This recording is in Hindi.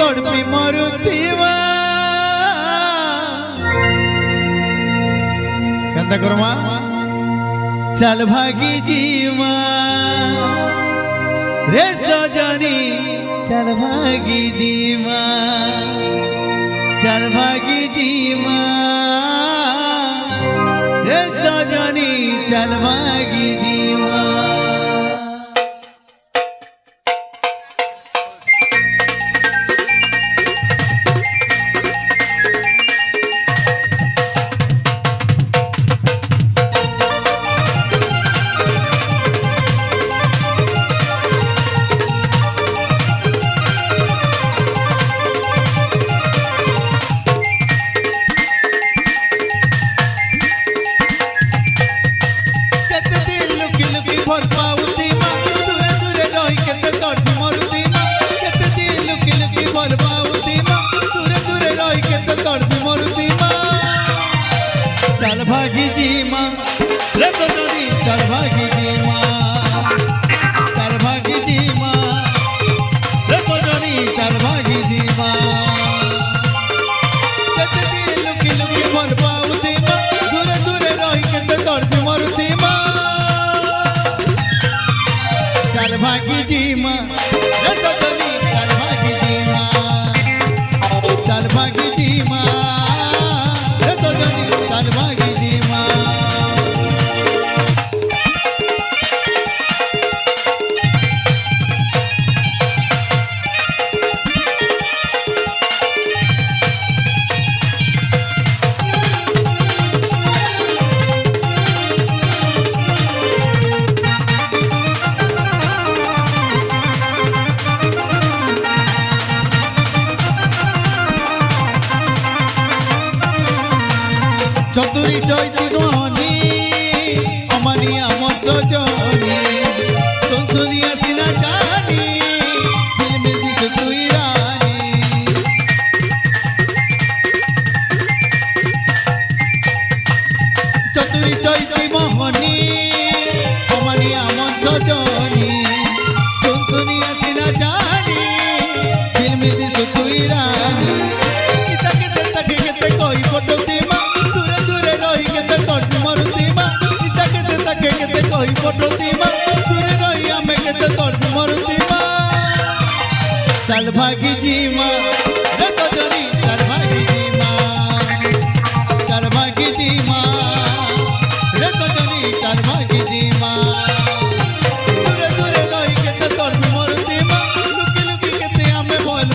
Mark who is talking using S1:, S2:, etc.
S1: तड़पी मरुतीवा कंता करमा चल भागी जीवा रे सजनी चल भागी जीवा चल भागी जीवा रे सजनी चल भागी जीवा चल भागी जी माँ रे तो नदी चल भागी जी माँ चल भागी जी माँ रे तो नदी चल भागी जी माँ कतदी लुकी लुकी मन पाउती माँ दूरे दूरे रही के ते तड़पी मरुती माँ चल भागी जी माँ रे तो नदी चल भागी जी माँ चल भागी जी माँ रे तो नदी चल भागी जी माँ चतुरी चैती रोहनी अमानिया मसजनी सुनसुनिया सिना जानी दिल में दिख तुई रानी चतुरी चैती मोहनी अमानिया मसजनी सुनसुनिया सिना जानी दिल में दिख तुई रानी कोई फोटो दीमा दूरे दूरे रही के ते तड़पी मरुती माँ इता के ते कोई फोटो दीमा दूरे रही हमें के ते तड़पी मरुती माँ चल भागी जी माँ